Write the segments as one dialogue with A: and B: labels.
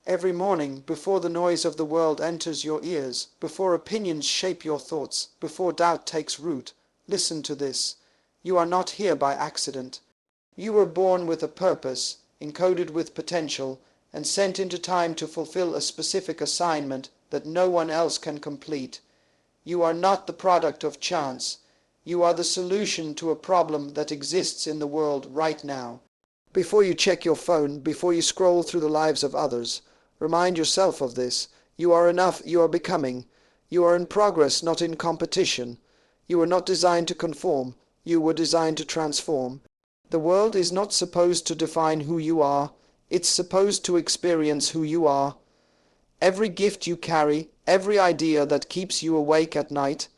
A: Every morning, before the noise of the world enters your ears, before opinions shape your thoughts, before doubt takes root, listen to this. You are not here by accident. You were born with a purpose, encoded with potential, and sent into time to fulfill a specific assignment that no one else can complete. You are not the product of chance. You are the solution to a problem that exists in the world right now. Before you check your phone, before you scroll through the lives of others, remind yourself of this. You are enough, you are becoming. You are in progress, not in competition. You were not designed to conform. You were designed to transform. The world is not supposed to define who you are. It's supposed to experience who you are. Every gift you carry, every idea that keeps you awake at night,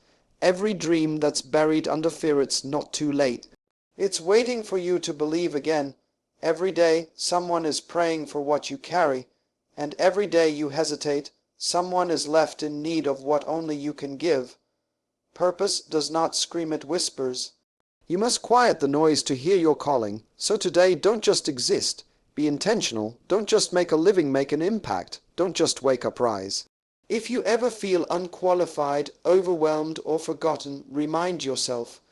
A: every dream that's buried under fear it's not too late. It's waiting for you to believe again. Every day, someone is praying for what you carry, and every day you hesitate, someone is left in need of what only you can give. Purpose does not scream, it whispers. You must quiet the noise to hear your calling. So today, don't just exist. Be intentional. Don't just make a living, make an impact. Don't just wake up, rise. If you ever feel unqualified, overwhelmed, or forgotten, remind yourself.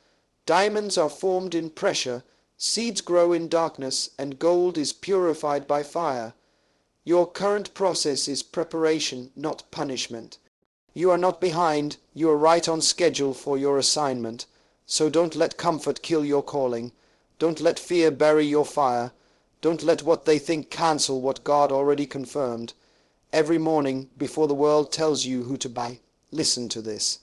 A: Diamonds are formed in pressure, seeds grow in darkness, and gold is purified by fire. Your current process is preparation, not punishment. You are not behind, you are right on schedule for your assignment. So don't let comfort kill your calling. Don't let fear bury your fire. Don't let what they think cancel what God already confirmed. Every morning, before the world tells you who to buy, listen to this.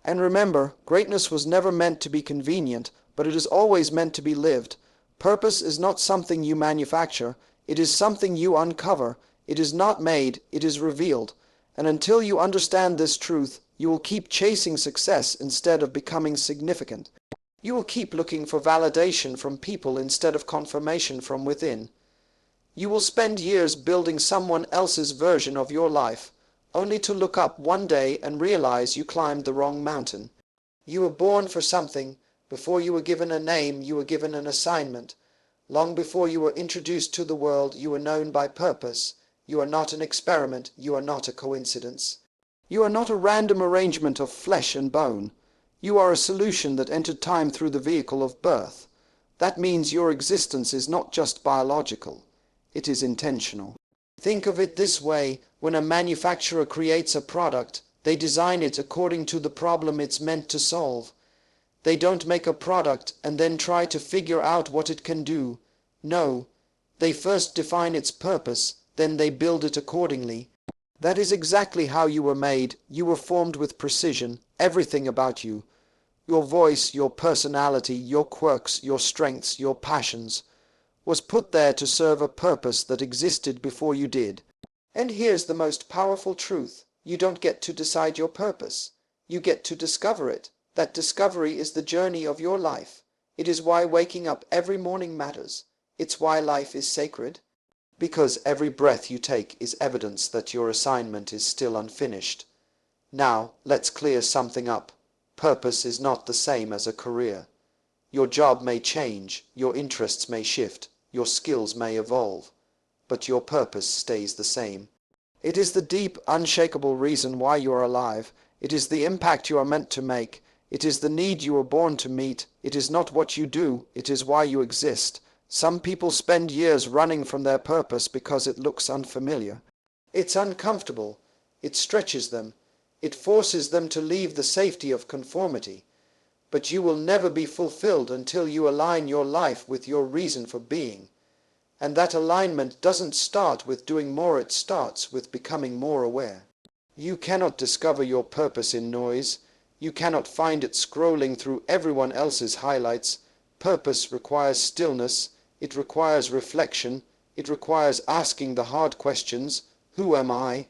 A: And remember, greatness was never meant to be convenient, but it is always meant to be lived. Purpose is not something you manufacture. It is something you uncover. It is not made, it is revealed. And until you understand this truth, you will keep chasing success instead of becoming significant. You will keep looking for validation from people instead of confirmation from within. You will spend years building someone else's version of your life, only to look up one day and realize you climbed the wrong mountain. You were born for something. Before you were given a name, you were given an assignment. Long before you were introduced to the world, you were known by purpose. You are not an experiment. You are not a coincidence. You are not a random arrangement of flesh and bone. You are a solution that entered time through the vehicle of birth. That means your existence is not just biological. It is intentional. Think of it this way. When a manufacturer creates a product, they design it according to the problem it's meant to solve. They don't make a product and then try to figure out what it can do. No, they first define its purpose, then they build it accordingly. That is exactly how you were made. You were formed with precision. Everything about you, your voice, your personality, your quirks, your strengths, your passions, was put there to serve a purpose that existed before you did. And here's the most powerful truth. You don't get to decide your purpose. You get to discover it. That discovery is the journey of your life. It is why waking up every morning matters. It's why life is sacred. Because every breath you take is evidence that your assignment is still unfinished. Now, let's clear something up. Purpose is not the same as a career. Your job may change, your interests may shift, your skills may evolve, but your purpose stays the same. It is the deep, unshakable reason why you are alive. It is the impact you are meant to make. It is the need you were born to meet. It is not what you do, it is why you exist. Some people spend years running from their purpose because it looks unfamiliar. It's uncomfortable. It stretches them. It forces them to leave the safety of conformity. But you will never be fulfilled until you align your life with your reason for being. And that alignment doesn't start with doing more, it starts with becoming more aware. You cannot discover your purpose in noise. You cannot find it scrolling through everyone else's highlights. Purpose requires stillness. It requires reflection. It requires asking the hard questions. Who am I?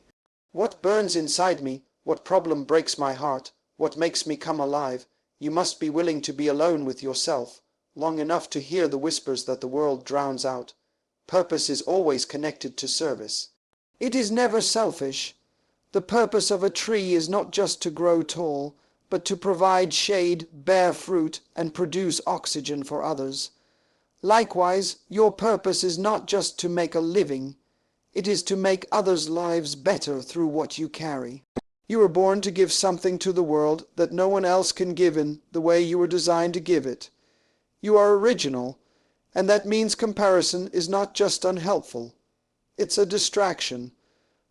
A: What burns inside me? What problem breaks my heart? What makes me come alive? You must be willing to be alone with yourself, long enough to hear the whispers that the world drowns out. Purpose is always connected to service. It is never selfish. The purpose of a tree is not just to grow tall, but to provide shade, bear fruit, and produce oxygen for others. Likewise, your purpose is not just to make a living. It is to make others' lives better through what you carry. You were born to give something to the world that no one else can give in the way you were designed to give it. You are original, and that means comparison is not just unhelpful. It's a distraction.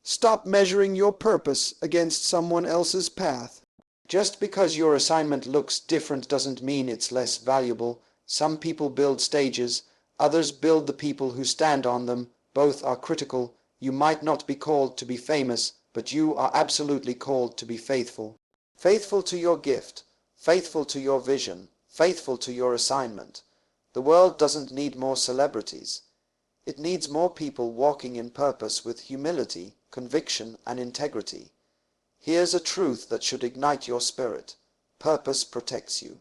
A: Stop measuring your purpose against someone else's path. Just because your assignment looks different doesn't mean it's less valuable. Some people build stages, others build the people who stand on them. Both are critical. You might not be called to be famous, but you are absolutely called to be faithful. Faithful to your gift, faithful to your vision, faithful to your assignment. The world doesn't need more celebrities. It needs more people walking in purpose with humility, conviction, and integrity. Here's a truth that should ignite your spirit. Purpose protects you.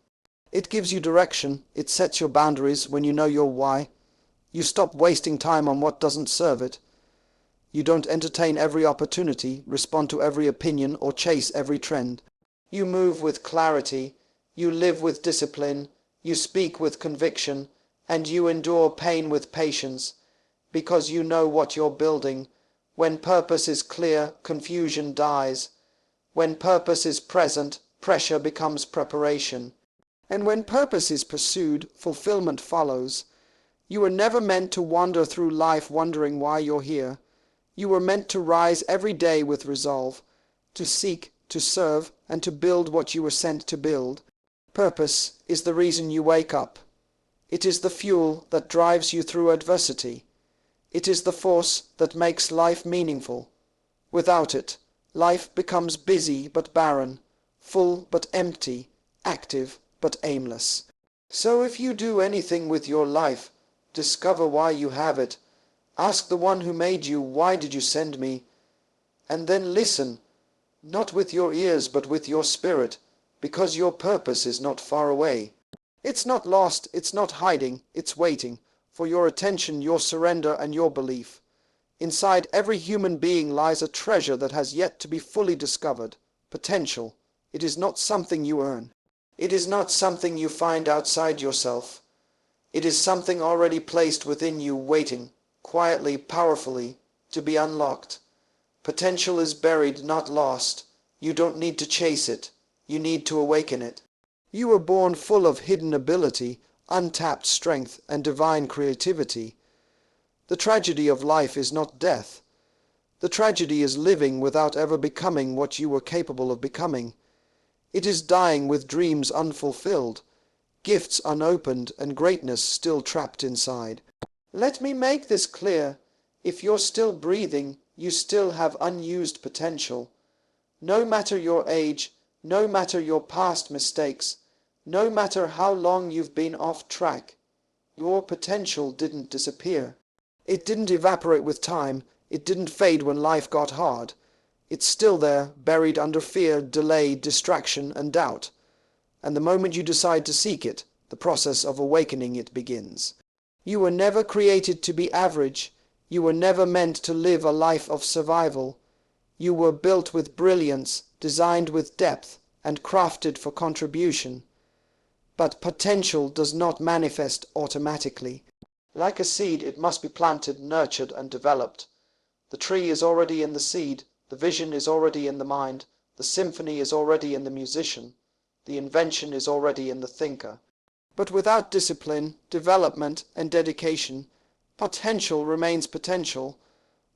A: It gives you direction. It sets your boundaries when you know your why. You stop wasting time on what doesn't serve it. You don't entertain every opportunity, respond to every opinion, or chase every trend. You move with clarity. You live with discipline. You speak with conviction. And you endure pain with patience, because you know what you're building. When purpose is clear, confusion dies. When purpose is present, pressure becomes preparation. And when purpose is pursued, fulfillment follows. You were never meant to wander through life wondering why you're here. You were meant to rise every day with resolve, to seek, to serve, and to build what you were sent to build. Purpose is the reason you wake up. It is the fuel that drives you through adversity. It is the force that makes life meaningful. Without it, life becomes busy but barren, full but empty, active but aimless. So if you do anything with your life, discover why you have it. Ask the one who made you, why did you send me? And then listen, not with your ears but with your spirit, because your purpose is not far away. It's not lost, it's not hiding, it's waiting for your attention, your surrender, and your belief. Inside every human being lies a treasure that has yet to be fully discovered. Potential. It is not something you earn. It is not something you find outside yourself. It is something already placed within you, waiting, quietly, powerfully, to be unlocked. Potential is buried, not lost. You don't need to chase it. You need to awaken it. You were born full of hidden ability, untapped strength, and divine creativity. The tragedy of life is not death. The tragedy is living without ever becoming what you were capable of becoming. It is dying with dreams unfulfilled, gifts unopened, and greatness still trapped inside. Let me make this clear. If you're still breathing, you still have unused potential. No matter your age, no matter your past mistakes, no matter how long you've been off track, your potential didn't disappear. It didn't evaporate with time. It didn't fade when life got hard. It's still there, buried under fear, delay, distraction, and doubt. And the moment you decide to seek it, the process of awakening it begins. You were never created to be average. You were never meant to live a life of survival. You were built with brilliance, designed with depth, and crafted for contribution. But potential does not manifest automatically. Like a seed, it must be planted, nurtured, and developed. The tree is already in the seed, the vision is already in the mind, the symphony is already in the musician, the invention is already in the thinker. But without discipline, development, and dedication, potential remains potential.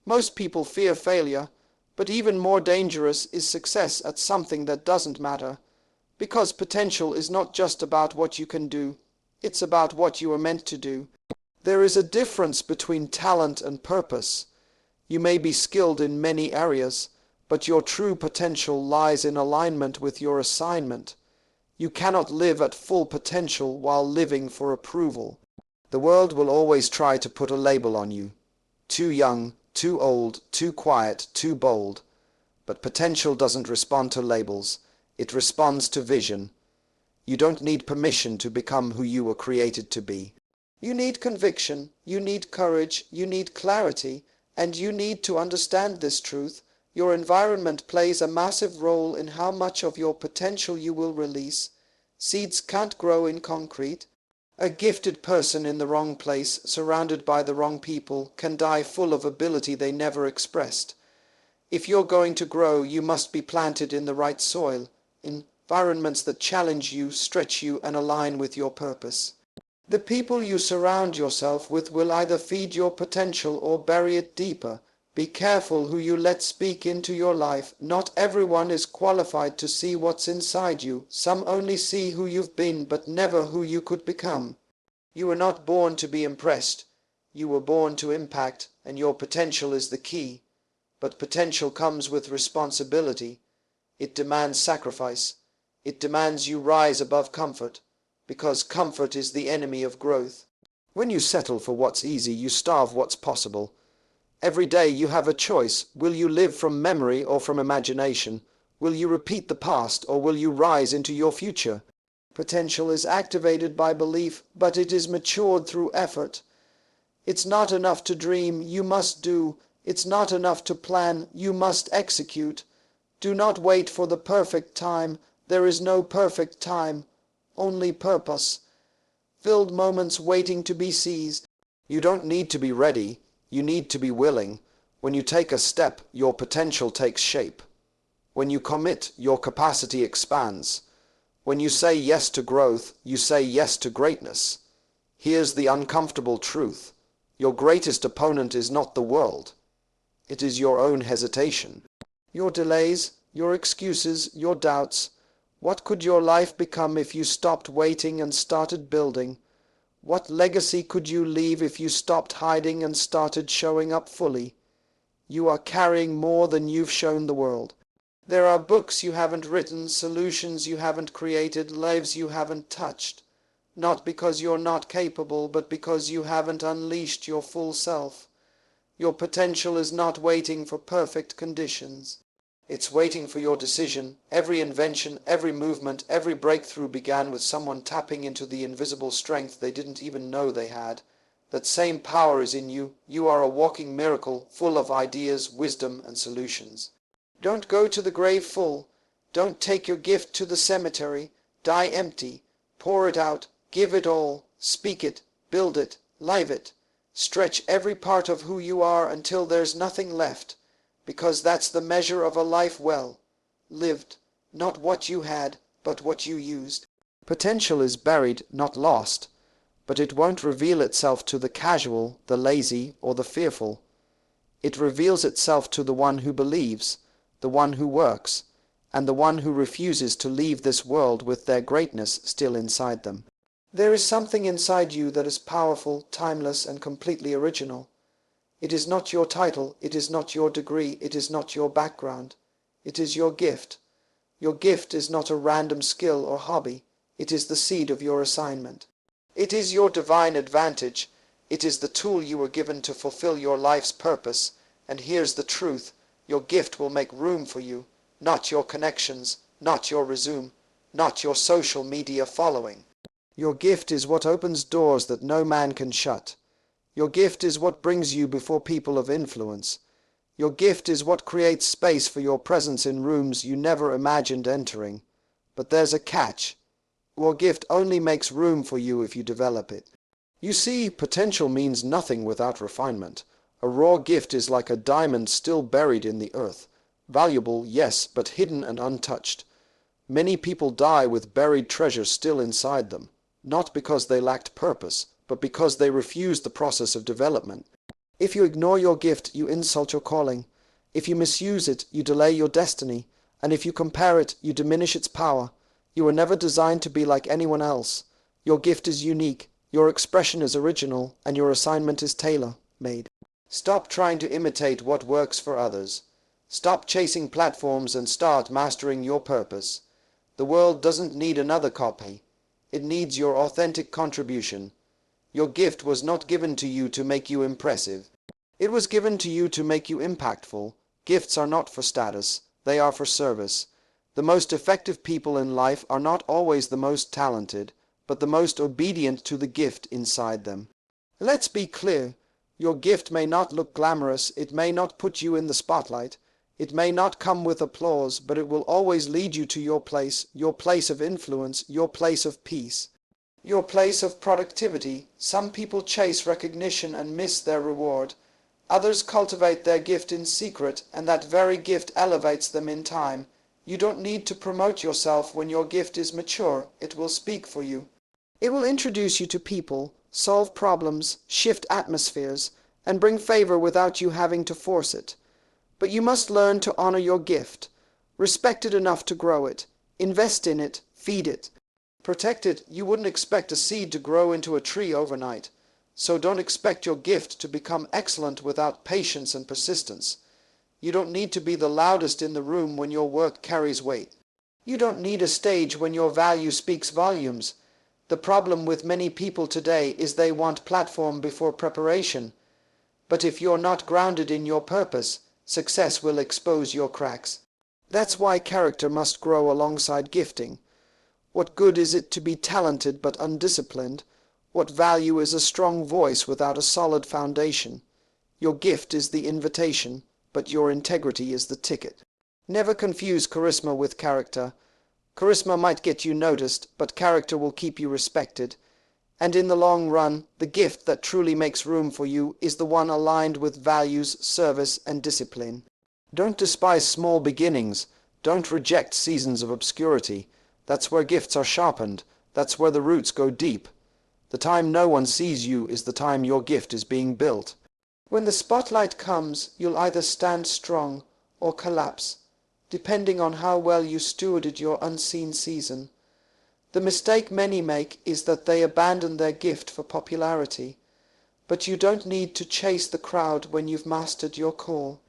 A: Most people fear failure, but even more dangerous is success at something that doesn't matter. Because potential is not just about what you can do, it's about what you are meant to do. There is a difference between talent and purpose. You may be skilled in many areas, but your true potential lies in alignment with your assignment. You cannot live at full potential while living for approval. The world will always try to put a label on you. Too young, too old, too quiet, too bold. But potential doesn't respond to labels. It responds to vision. You don't need permission to become who you were created to be. You need conviction, you need courage, you need clarity, and you need to understand this truth. Your environment plays a massive role in how much of your potential you will release. Seeds can't grow in concrete. A gifted person in the wrong place, surrounded by the wrong people, can die full of ability they never expressed. If you're going to grow, you must be planted in the right soil, in environments that challenge you, stretch you, and align with your purpose. The people you surround yourself with will either feed your potential or bury it deeper. Be careful who you let speak into your life. Not everyone is qualified to see what's inside you. Some only see who you've been, but never who you could become. You were not born to be impressed. You were born to impact, and your potential is the key. But potential comes with responsibility. It demands sacrifice. It demands you rise above comfort, because comfort is the enemy of growth. When you settle for what's easy, you starve what's possible. Every day you have a choice. Will you live from memory or from imagination? Will you repeat the past or will you rise into your future? Potential is activated by belief, but it is matured through effort. It's not enough to dream, you must do. It's not enough to plan, you must execute. Do not wait for the perfect time. There is no perfect time, only purpose. Filled moments waiting to be seized. You don't need to be ready. You need to be willing. When you take a step, your potential takes shape. When you commit, your capacity expands. When you say yes to growth, you say yes to greatness. Here's the uncomfortable truth. Your greatest opponent is not the world. It is your own hesitation. Your delays, your excuses, your doubts. What could your life become if you stopped waiting and started building? What legacy could you leave if you stopped hiding and started showing up fully? You are carrying more than you've shown the world. There are books you haven't written, solutions you haven't created, lives you haven't touched. Not because you're not capable, but because you haven't unleashed your full self. Your potential is not waiting for perfect conditions. It's waiting for your decision. Every invention, every movement, every breakthrough began with someone tapping into the invisible strength they didn't even know they had. That same power is in you. You are a walking miracle, full of ideas, wisdom, and solutions. Don't go to the grave full. Don't take your gift to the cemetery. Die empty. Pour it out. Give it all. Speak it. Build it. Live it. Stretch every part of who you are until there's nothing left. Because that's the measure of a life well lived, not what you had, but what you used. Potential is buried, not lost, but it won't reveal itself to the casual, the lazy, or the fearful. It reveals itself to the one who believes, the one who works, and the one who refuses to leave this world with their greatness still inside them. There is something inside you that is powerful, timeless, and completely original. It is not your title, it is not your degree, it is not your background. It is your gift. Your gift is not a random skill or hobby. It is the seed of your assignment. It is your divine advantage. It is the tool you were given to fulfill your life's purpose. And here's the truth. Your gift will make room for you, not your connections, not your resume, not your social media following. Your gift is what opens doors that no man can shut. Your gift is what brings you before people of influence. Your gift is what creates space for your presence in rooms you never imagined entering. But there's a catch. Your gift only makes room for you if you develop it. You see, potential means nothing without refinement. A raw gift is like a diamond still buried in the earth. Valuable, yes, but hidden and untouched. Many people die with buried treasure still inside them, not because they lacked purpose, but because they refused the process of development. If you ignore your gift, you insult your calling. If you misuse it, you delay your destiny. And if you compare it, you diminish its power. You were never designed to be like anyone else. Your gift is unique, your expression is original, and your assignment is tailor-made. Stop trying to imitate what works for others. Stop chasing platforms and start mastering your purpose. The world doesn't need another copy. It needs your authentic contribution. Your gift was not given to you to make you impressive. It was given to you to make you impactful. Gifts are not for status, they are for service. The most effective people in life are not always the most talented, but the most obedient to the gift inside them. Let's be clear. Your gift may not look glamorous, it may not put you in the spotlight, it may not come with applause, but it will always lead you to your place of influence, your place of peace. Your place of productivity. Some people chase recognition and miss their reward. Others cultivate their gift in secret, and that very gift elevates them in time. You don't need to promote yourself when your gift is mature. It will speak for you. It will introduce you to people, solve problems, shift atmospheres, and bring favor without you having to force it. But you must learn to honor your gift, respect it enough to grow it, invest in it, feed it. Protect it. You wouldn't expect a seed to grow into a tree overnight. So don't expect your gift to become excellent without patience and persistence. You don't need to be the loudest in the room when your work carries weight. You don't need a stage when your value speaks volumes. The problem with many people today is they want platform before preparation. But if you're not grounded in your purpose, success will expose your cracks. That's why character must grow alongside gifting. What good is it to be talented but undisciplined? What value is a strong voice without a solid foundation? Your gift is the invitation, but your integrity is the ticket. Never confuse charisma with character. Charisma might get you noticed, but character will keep you respected. And in the long run, the gift that truly makes room for you is the one aligned with values, service, and discipline. Don't despise small beginnings. Don't reject seasons of obscurity. That's where gifts are sharpened. That's where the roots go deep. The time no one sees you is the time your gift is being built. When the spotlight comes, you'll either stand strong or collapse, depending on how well you stewarded your unseen season. The mistake many make is that they abandon their gift for popularity. But you don't need to chase the crowd when you've mastered your call.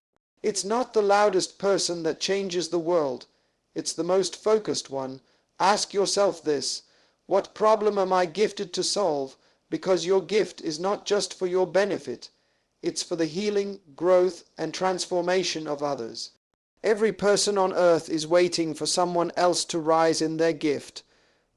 A: It's not the loudest person that changes the world. It's the most focused one. Ask yourself this: what problem am I gifted to solve? Because your gift is not just for your benefit. It's for the healing, growth, and transformation of others. Every person on earth is waiting for someone else to rise in their gift.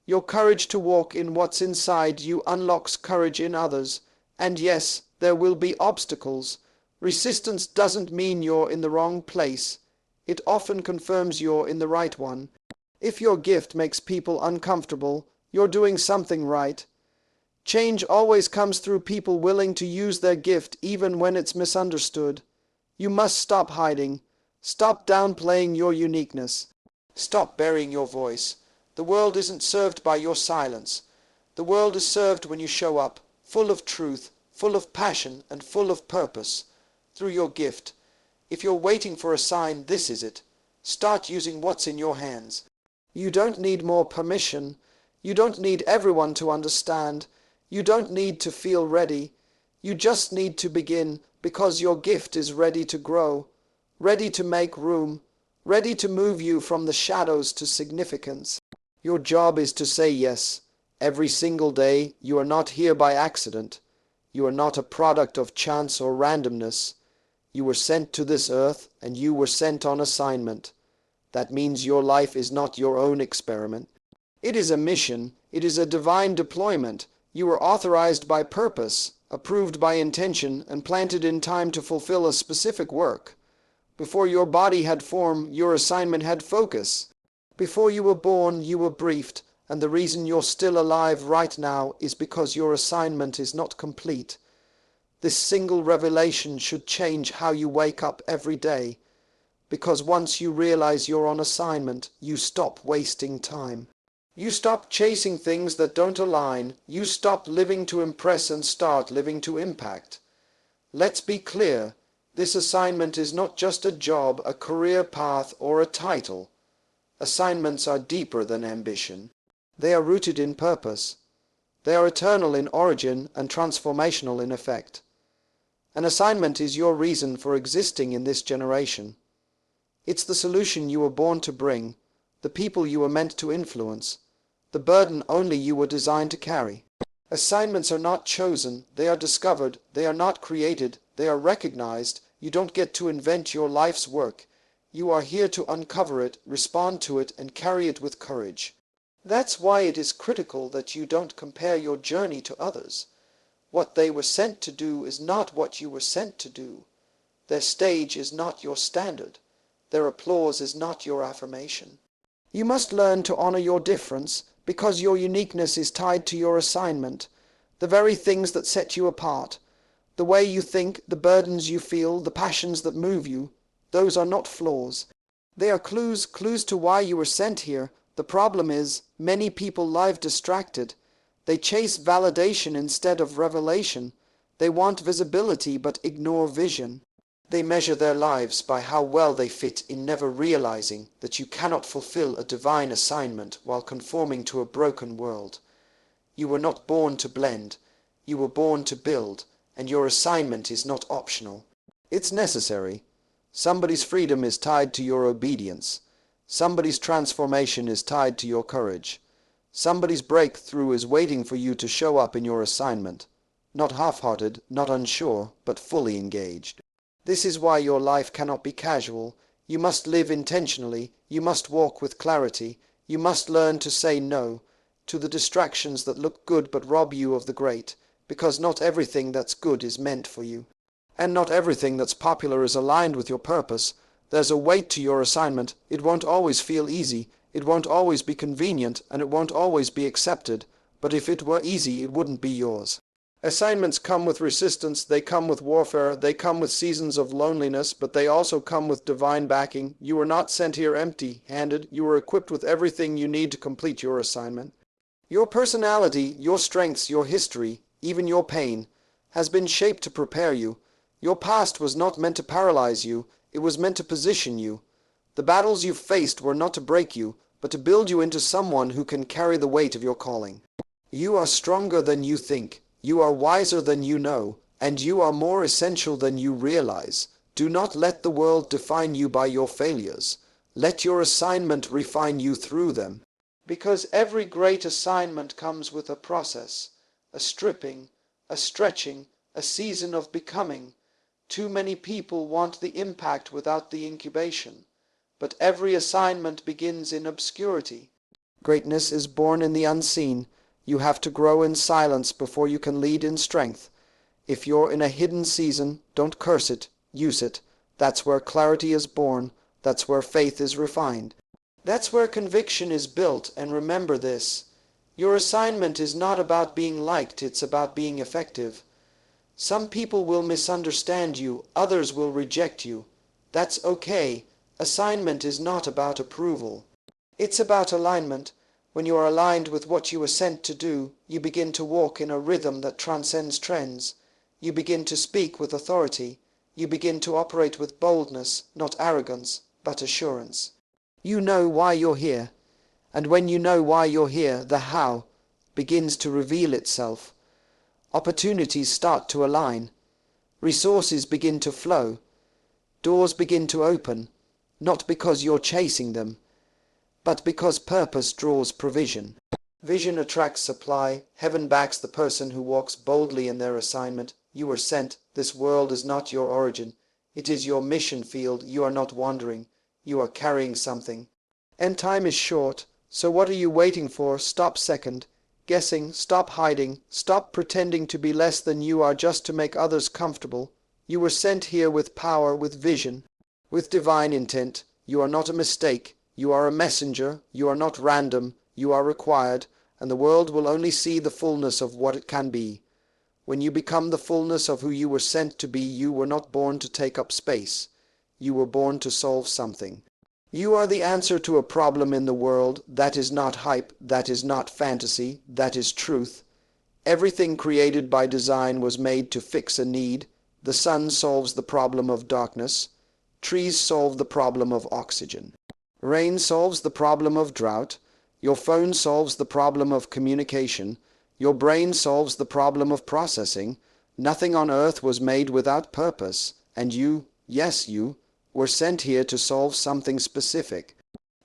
A: Your courage to walk in what's inside you unlocks courage in others. And yes, there will be obstacles. Resistance doesn't mean you're in the wrong place. It often confirms you're in the right one. If your gift makes people uncomfortable, you're doing something right. Change always comes through people willing to use their gift even when it's misunderstood. You must stop hiding. Stop downplaying your uniqueness. Stop burying your voice. The world isn't served by your silence. The world is served when you show up, full of truth, full of passion, and full of purpose, through your gift. If you're waiting for a sign, this is it. Start using what's in your hands. You don't need more permission. You don't need everyone to understand. You don't need to feel ready. You just need to begin, because your gift is ready to grow, ready to make room, ready to move you from the shadows to significance. Your job is to say yes. Every single day. You are not here by accident. You are not a product of chance or randomness. You were sent to this earth, and you were sent on assignment. That means your life is not your own experiment. It is a mission. It is a divine deployment. You were authorized by purpose, approved by intention, and planted in time to fulfill a specific work. Before your body had form, your assignment had focus. Before you were born, you were briefed, and the reason you're still alive right now is because your assignment is not complete. This single revelation should change how you wake up every day. Because once you realize you're on assignment, you stop wasting time. You stop chasing things that don't align. You stop living to impress and start living to impact. Let's be clear. This assignment is not just a job, a career path, or a title. Assignments are deeper than ambition. They are rooted in purpose. They are eternal in origin and transformational in effect. An assignment is your reason for existing in this generation. It's the solution you were born to bring, the people you were meant to influence, the burden only you were designed to carry. Assignments are not chosen, they are discovered, they are not created, they are recognized. You don't get to invent your life's work. You are here to uncover it, respond to it, and carry it with courage. That's why it is critical that you don't compare your journey to others. What they were sent to do is not what you were sent to do. Their stage is not your standard. Their applause is not your affirmation. You must learn to honor your difference, Because your uniqueness is tied to your assignment, the very things that set you apart. The way you think, the burdens you feel, the passions that move you, those are not flaws. They are clues to why you were sent here. The problem is, many people live distracted. They chase validation instead of revelation. They want visibility but ignore vision. They measure their lives by how well they fit in, never realizing that you cannot fulfill a divine assignment while conforming to a broken world. You were not born to blend. You were born to build, and your assignment is not optional. It's necessary. Somebody's freedom is tied to your obedience. Somebody's transformation is tied to your courage. Somebody's breakthrough is waiting for you to show up in your assignment. Not half-hearted, not unsure, but fully engaged. This is why your life cannot be casual. You must live intentionally. You must walk with clarity. You must learn to say no to the distractions that look good but rob you of the great, because not everything that's good is meant for you. And not everything that's popular is aligned with your purpose. There's a weight to your assignment. It won't always feel easy. It won't always be convenient, and it won't always be accepted. But if it were easy, it wouldn't be yours. Assignments come with resistance, they come with warfare, they come with seasons of loneliness, but they also come with divine backing. You were not sent here empty-handed. You were equipped with everything you need to complete your assignment. Your personality, your strengths, your history, even your pain, has been shaped to prepare you. Your past was not meant to paralyze you, it was meant to position you. The battles you faced were not to break you, but to build you into someone who can carry the weight of your calling. You are stronger than you think. You are wiser than you know, and you are more essential than you realize. Do not let the world define you by your failures. Let your assignment refine you through them. Because every great assignment comes with a process, a stripping, a stretching, a season of becoming. Too many people want the impact without the incubation. But every assignment begins in obscurity. Greatness is born in the unseen. You have to grow in silence before you can lead in strength. If you're in a hidden season, don't curse it, use it. That's where clarity is born. That's where faith is refined. That's where conviction is built, and remember this. Your assignment is not about being liked, it's about being effective. Some people will misunderstand you, others will reject you. That's okay. Assignment is not about approval. It's about alignment. When you are aligned with what you were sent to do, you begin to walk in a rhythm that transcends trends. You begin to speak with authority. You begin to operate with boldness, not arrogance, but assurance. You know why you're here. And when you know why you're here, the how begins to reveal itself. Opportunities start to align. Resources begin to flow. Doors begin to open, not because you're chasing them, but because purpose draws provision. Vision attracts supply. Heaven backs the person who walks boldly in their assignment. You were sent. This world is not your origin. It is your mission field. You are not wandering. You are carrying something. And time is short. So what are you waiting for? Stop guessing. Stop hiding. Stop pretending to be less than you are just to make others comfortable. You were sent here with power, with vision, with divine intent. You are not a mistake. You are a messenger. You are not random. You are required, and the world will only see the fullness of what it can be. When you become the fullness of who you were sent to be, you were not born to take up space. You were born to solve something. You are the answer to a problem in the world. That is not hype. That is not fantasy. That is truth. Everything created by design was made to fix a need. The sun solves the problem of darkness. Trees solve the problem of oxygen. Rain solves the problem of drought. Your phone solves the problem of communication. Your brain solves the problem of processing. Nothing on earth was made without purpose. And you, yes you, were sent here to solve something specific.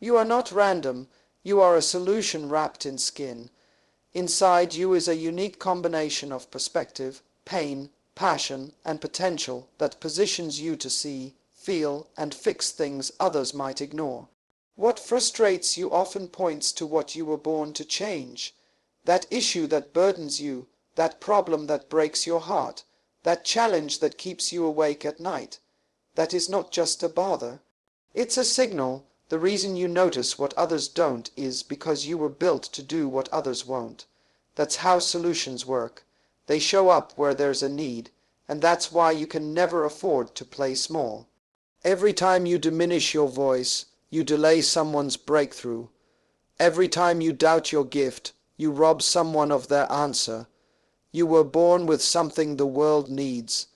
A: You are not random. You are a solution wrapped in skin. Inside you is a unique combination of perspective, pain, passion, and potential that positions you to see, feel, and fix things others might ignore. What frustrates you often points to what you were born to change. That issue that burdens you, that problem that breaks your heart, that challenge that keeps you awake at night. That is not just a bother. It's a signal. The reason you notice what others don't is because you were built to do what others won't. That's how solutions work. They show up where there's a need, and that's why you can never afford to play small. Every time you diminish your voice, you delay someone's breakthrough. Every time you doubt your gift, you rob someone of their answer. You were born with something the world needs,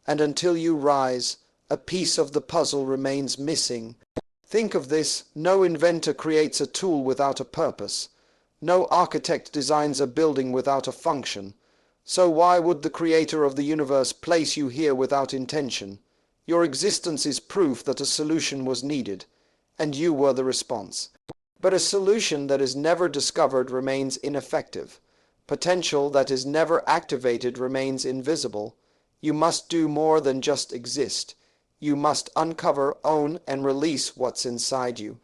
A: and until you rise, a piece of the puzzle remains missing. Think of this: no inventor creates a tool without a purpose. No architect designs a building without a function. So why would the creator of the universe place you here without intention? Your existence is proof that a solution was needed, and you were the response. But a solution that is never discovered remains ineffective. Potential that is never activated remains invisible. You must do more than just exist. You must uncover, own, and release what's inside you.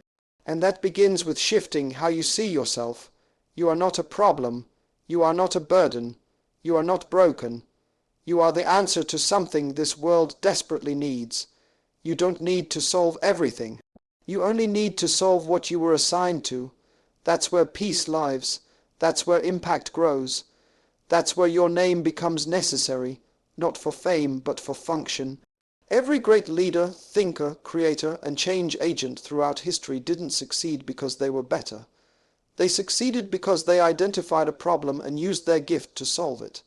A: And that begins with shifting how you see yourself. You are not a problem. You are not a burden. You are not broken. You are the answer to something this world desperately needs. You don't need to solve everything. You only need to solve what you were assigned to. That's where peace lives. That's where impact grows. That's where your name becomes necessary, not for fame, but for function. Every great leader, thinker, creator, and change agent throughout history didn't succeed because they were better. They succeeded because they identified a problem and used their gift to solve it.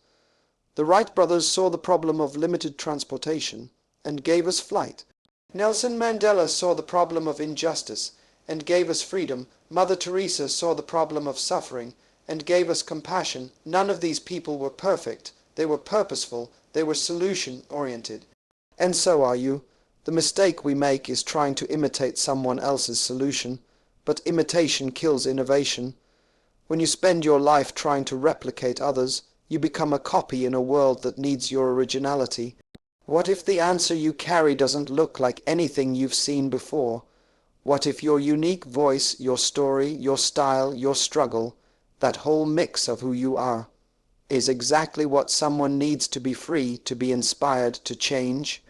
A: The Wright brothers saw the problem of limited transportation and gave us flight. Nelson Mandela saw the problem of injustice and gave us freedom. Mother Teresa saw the problem of suffering and gave us compassion. None of these people were perfect. They were purposeful. They were solution-oriented. And so are you. The mistake we make is trying to imitate someone else's solution, but imitation kills innovation. When you spend your life trying to replicate others, you become a copy in a world that needs your originality. What if the answer you carry doesn't look like anything you've seen before? What if your unique voice, your story, your style, your struggle, that whole mix of who you are, is exactly what someone needs to be free, to be inspired, to change?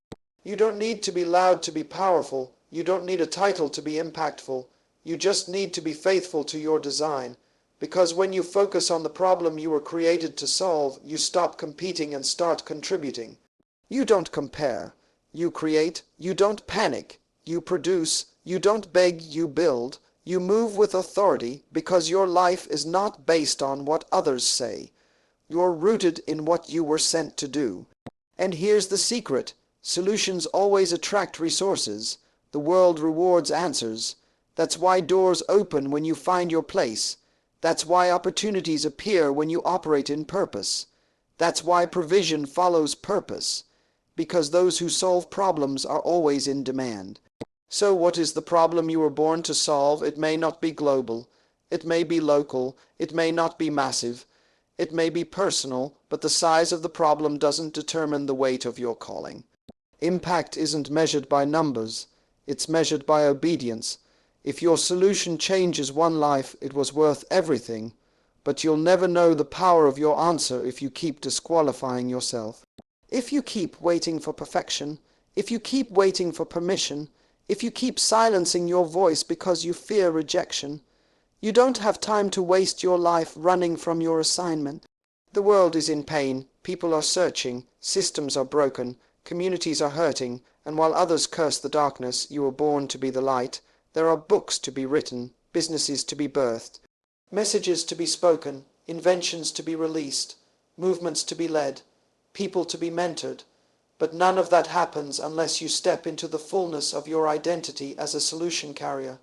A: You don't need to be loud to be powerful. You don't need a title to be impactful. You just need to be faithful to your design. Because when you focus on the problem you were created to solve, you stop competing and start contributing. You don't compare. You create. You don't panic. You produce. You don't beg, you build. You move with authority because your life is not based on what others say. You're rooted in what you were sent to do. And here's the secret. Solutions always attract resources. The world rewards answers. That's why doors open when you find your place. That's why opportunities appear when you operate in purpose. That's why provision follows purpose. Because those who solve problems are always in demand. So what is the problem you were born to solve? It may not be global. It may be local. It may not be massive. It may be personal, but the size of the problem doesn't determine the weight of your calling. Impact isn't measured by numbers. It's measured by obedience. If your solution changes one life, it was worth everything. But you'll never know the power of your answer if you keep disqualifying yourself. If you keep waiting for perfection, if you keep waiting for permission, if you keep silencing your voice because you fear rejection, you don't have time to waste your life running from your assignment. The world is in pain. People are searching. Systems are broken. Communities are hurting, and while others curse the darkness, you were born to be the light. There are books to be written, businesses to be birthed, messages to be spoken, inventions to be released, movements to be led, people to be mentored. But none of that happens unless you step into the fullness of your identity as a solution carrier.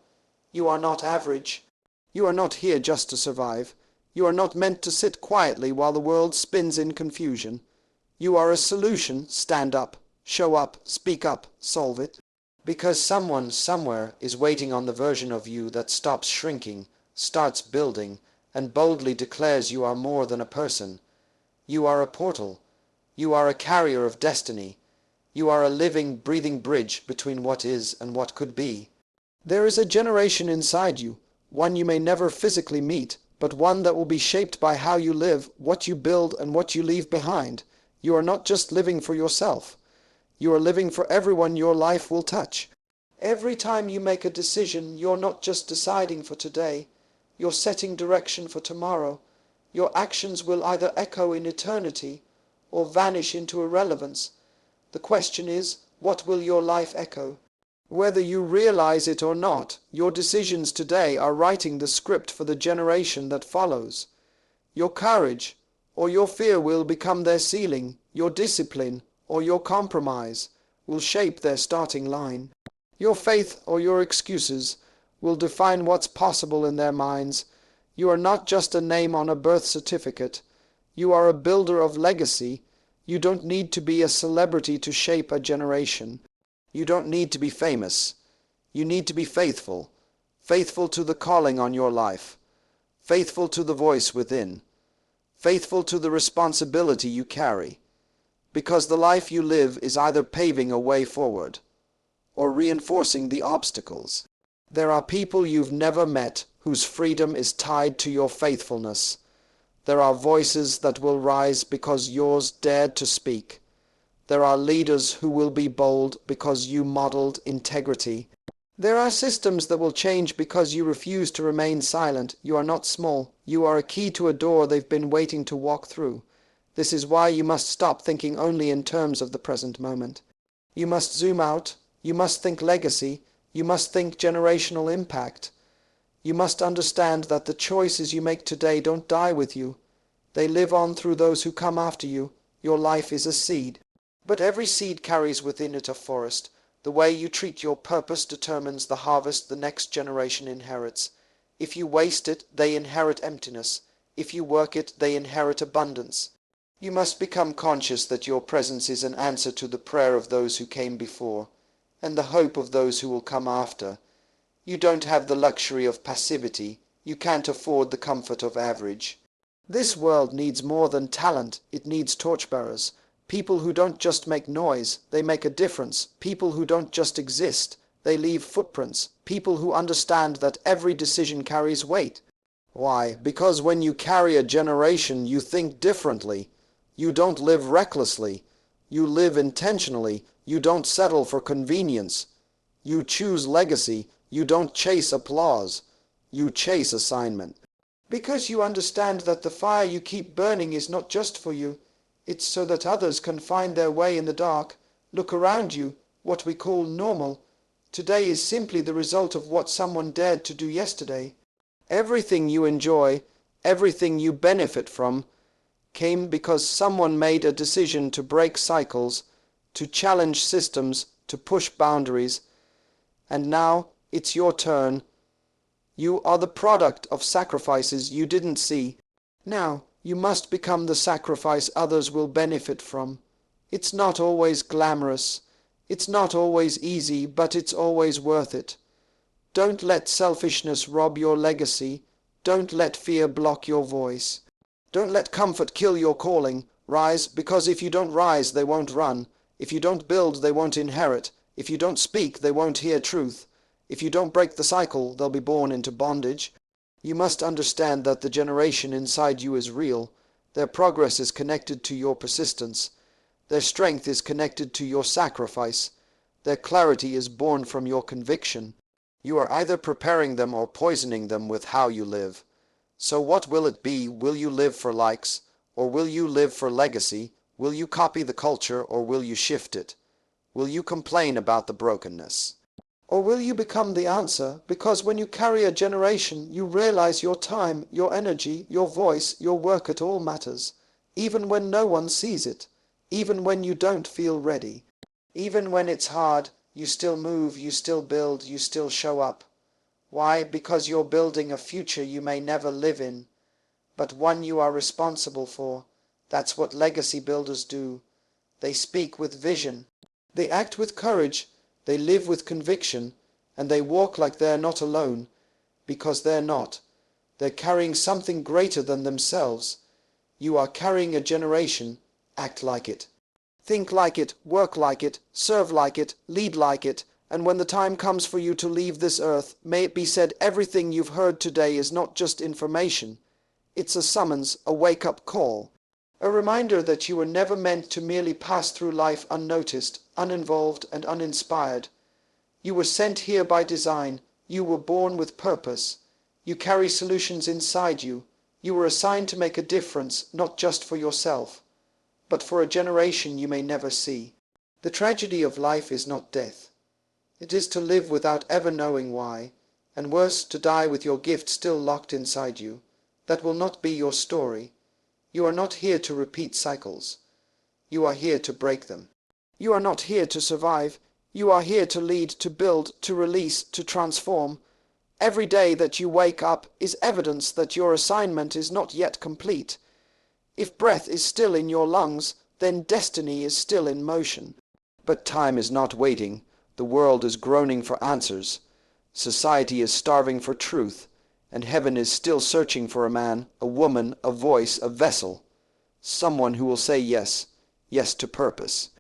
A: You are not average. You are not here just to survive. You are not meant to sit quietly while the world spins in confusion. You are a solution. Stand up, show up, speak up, solve it. Because someone somewhere is waiting on the version of you that stops shrinking, starts building, and boldly declares you are more than a person. You are a portal. You are a carrier of destiny. You are a living, breathing bridge between what is and what could be. There is a generation inside you, one you may never physically meet, but one that will be shaped by how you live, what you build, and what you leave behind. You are not just living for yourself. You are living for everyone your life will touch. Every time you make a decision, you're not just deciding for today, you're setting direction for tomorrow. Your actions will either echo in eternity or vanish into irrelevance. The question is, what will your life echo? Whether you realize it or not, your decisions today are writing the script for the generation that follows. Your courage or your fear will become their ceiling. Your discipline or your compromise will shape their starting line. Your faith or your excuses will define what's possible in their minds. You are not just a name on a birth certificate. You are a builder of legacy. You don't need to be a celebrity to shape a generation. You don't need to be famous. You need to be faithful. Faithful to the calling on your life. Faithful to the voice within. Faithful to the responsibility you carry. Because the life you live is either paving a way forward or reinforcing the obstacles. There are people you've never met whose freedom is tied to your faithfulness. There are voices that will rise because yours dared to speak. There are leaders who will be bold because you modeled integrity. There are systems that will change because you refuse to remain silent. You are not small. You are a key to a door they've been waiting to walk through. This is why you must stop thinking only in terms of the present moment. You must zoom out. You must think legacy. You must think generational impact. You must understand that the choices you make today don't die with you. They live on through those who come after you. Your life is a seed. But every seed carries within it a forest. The way you treat your purpose determines the harvest the next generation inherits. If you waste it, they inherit emptiness. If you work it, they inherit abundance. You must become conscious that your presence is an answer to the prayer of those who came before, and the hope of those who will come after. You don't have the luxury of passivity. You can't afford the comfort of average. This world needs more than talent. It needs torchbearers. People who don't just make noise, they make a difference. People who don't just exist, they leave footprints. People who understand that every decision carries weight. Why? Because when you carry a generation, you think differently. You don't live recklessly. You live intentionally. You don't settle for convenience. You choose legacy. You don't chase applause. You chase assignment. Because you understand that the fire you keep burning is not just for you. It's so that others can find their way in the dark. Look around you. What we call normal today is simply the result of what someone dared to do yesterday. Everything you enjoy, everything you benefit from, came because someone made a decision to break cycles, to challenge systems, to push boundaries. And now it's your turn. You are the product of sacrifices you didn't see. Now you must become the sacrifice others will benefit from. It's not always glamorous. It's not always easy, but it's always worth it. Don't let selfishness rob your legacy. Don't let fear block your voice. Don't let comfort kill your calling. Rise, because if you don't rise, they won't run. If you don't build, they won't inherit. If you don't speak, they won't hear truth. If you don't break the cycle, they'll be born into bondage. You must understand that the generation inside you is real. Their progress is connected to your persistence. Their strength is connected to your sacrifice. Their clarity is born from your conviction. You are either preparing them or poisoning them with how you live. So what will it be? Will you live for likes? Or will you live for legacy? Will you copy the culture or will you shift it? Will you complain about the brokenness? Or will you become the answer? Because when you carry a generation, you realize your time, your energy, your voice, your work, it all matters. Even when no one sees it. Even when you don't feel ready. Even when it's hard, you still move, you still build, you still show up. Why? Because you're building a future you may never live in, but one you are responsible for. That's what legacy builders do. They speak with vision. They act with courage. They live with conviction, and they walk like they're not alone, because they're not. They're carrying something greater than themselves. You are carrying a generation. Act like it. Think like it, work like it, serve like it, lead like it, and when the time comes for you to leave this earth, may it be said everything you've heard today is not just information. It's a summons, a wake-up call. A reminder that you were never meant to merely pass through life unnoticed, uninvolved, and uninspired. You were sent here by design. You were born with purpose. You carry solutions inside you. You were assigned to make a difference, not just for yourself, but for a generation you may never see. The tragedy of life is not death. It is to live without ever knowing why, and worse, to die with your gift still locked inside you. That will not be your story. You are not here to repeat cycles. You are here to break them. You are not here to survive. You are here to lead, to build, to release, to transform. Every day that you wake up is evidence that your assignment is not yet complete. If breath is still in your lungs, then destiny is still in motion. But time is not waiting. The world is groaning for answers. Society is starving for truth, and heaven is still searching for a man, a woman, a voice, a vessel. Someone who will say yes, yes to purpose.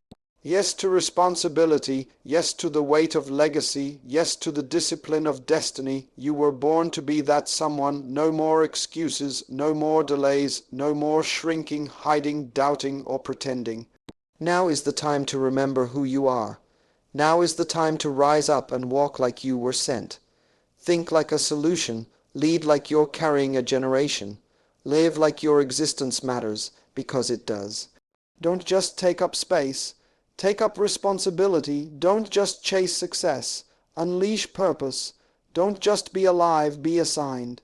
A: Yes to responsibility, yes to the weight of legacy, yes to the discipline of destiny. You were born to be that someone. No more excuses, no more delays, no more shrinking, hiding, doubting, or pretending. Now is the time to remember who you are. Now is the time to rise up and walk like you were sent. Think like a solution, lead like you're carrying a generation. Live like your existence matters, because it does. Don't just take up space. Take up responsibility. Don't just chase success. Unleash purpose. Don't just be alive, be assigned.